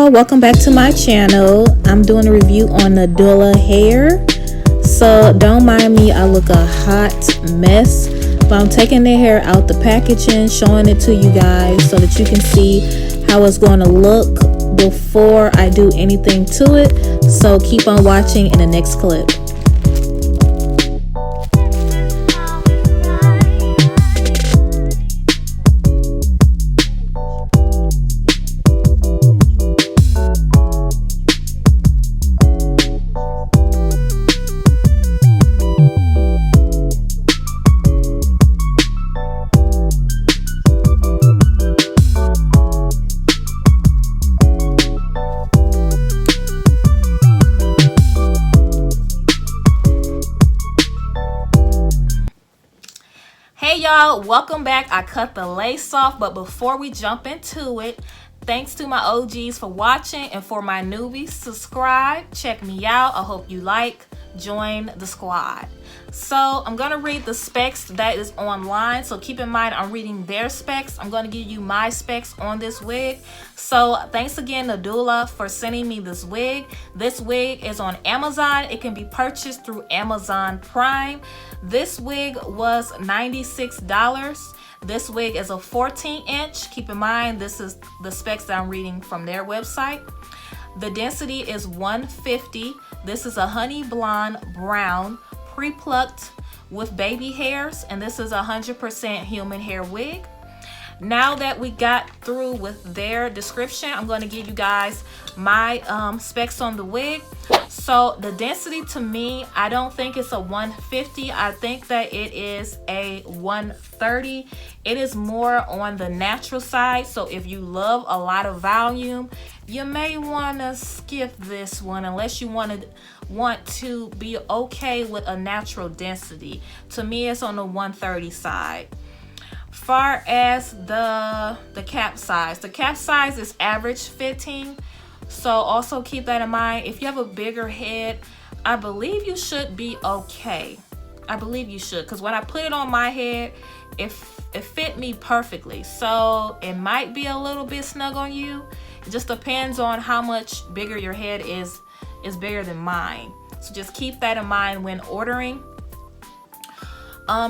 y'all, welcome back to my channel. I'm doing a review on Nadula hair. So don't mind me, I look a hot mess, but I'm taking the hair out the packaging, showing it to you guys so that you can see how it's going to look before I do anything to it. So keep on watching in the next clip. Hey y'all, welcome back. I cut the lace off, but before we jump into it, thanks to my OGs for watching, and for my newbies, subscribe, check me out. I hope you like, join the squad. So I'm gonna read the specs that is online, so keep in mind I'm reading their specs. I'm gonna give you my specs on this wig. So thanks again Nadula for sending me this wig. This wig is on Amazon. It can be purchased through Amazon Prime. This wig was $96. This wig is a 14-inch. Keep in mind this is the specs that I'm reading from their website. The density is 150. This is a honey blonde brown, pre-plucked with baby hairs, and this is 100% human hair wig. Now that we got through with their description, I'm going to give you guys my specs on the wig. So the density, to me, I don't think it's a 150. I think that it is a 130. It is more on the natural side, so if you love a lot of volume, you may want to skip this one unless you want to be okay with a natural density. To me, it's on the 130 side. Far as the cap size is average fitting, so also keep that in mind. If you have a bigger head, I believe you should be okay. I believe you should, because when I put it on my head, it fit me perfectly. So it might be a little bit snug on you. It just depends on how much bigger your head is bigger than mine. So just keep that in mind when ordering.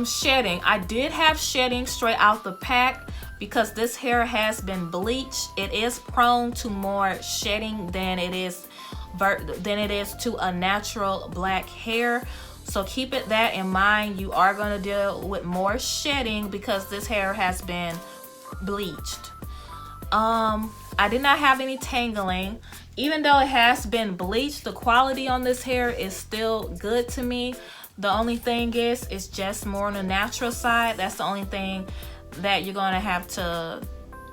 Shedding. I did have shedding straight out the pack because this hair has been bleached. It is prone to more shedding than it is to a natural black hair. So keep that in mind. You are going to deal with more shedding because this hair has been bleached. I did not have any tangling. Even though it has been bleached, the quality on this hair is still good to me. The only thing is, it's just more on the natural side. That's the only thing that you're gonna have to,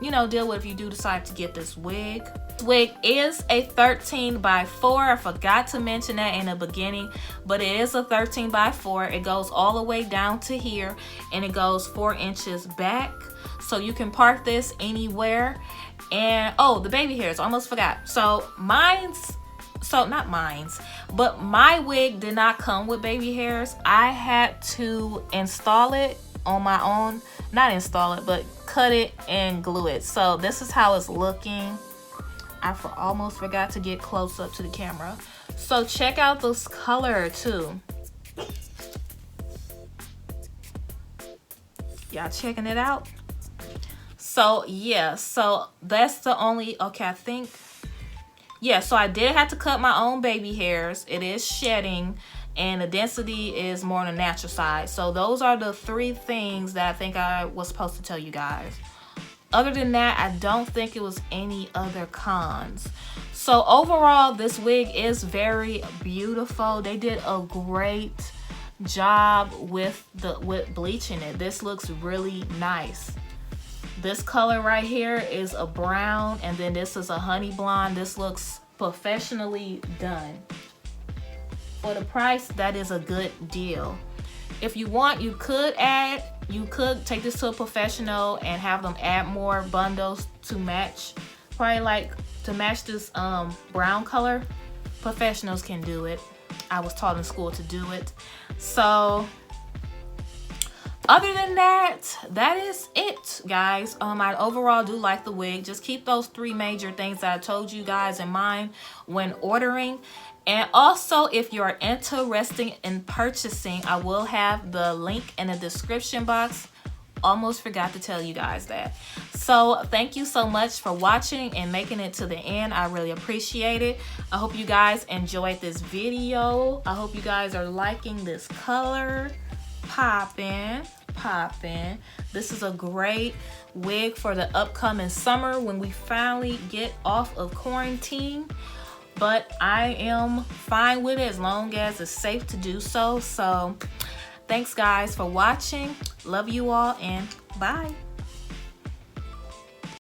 deal with if you do decide to get this wig. This wig is a 13x4. I forgot to mention that in the beginning, but it is a 13x4. It goes all the way down to here, and it goes 4 inches back. So you can park this anywhere. And oh, the baby hairs, almost forgot. So not mine's, but my wig did not come with baby hairs. I had to install it on my own. Not install it, but cut it and glue it. So this is how it's looking. I almost forgot to get close up to the camera. So check out this color too. Y'all checking it out? So yeah, so that's the only, okay, I think, yeah, so I did have to cut my own baby hairs. It is shedding, and the density is more on the natural side. So those are the 3 things that I think I was supposed to tell you guys. Other than that, I don't think it was any other cons. So overall, this wig is very beautiful. They did a great job with bleaching it. This looks really nice. This color right here is a brown, and then this is a honey blonde. This looks professionally done. For the price, that is a good deal. If you want, you could take this to a professional and have them add more bundles to match. Probably like to match this brown color. Professionals can do it. I was taught in school to do it. So other than that, that is it, guys. I overall do like the wig. Just keep those 3 major things that I told you guys in mind when ordering. And also, if you're interested in purchasing, I will have the link in the description box. Almost forgot to tell you guys that. So thank you so much for watching and making it to the end. I really appreciate it. I hope you guys enjoyed this video. I hope you guys are liking this color. Poppin'. This is a great wig for the upcoming summer when we finally get off of quarantine. But I am fine with it as long as it's safe to do so. So thanks guys for watching. Love you all and bye.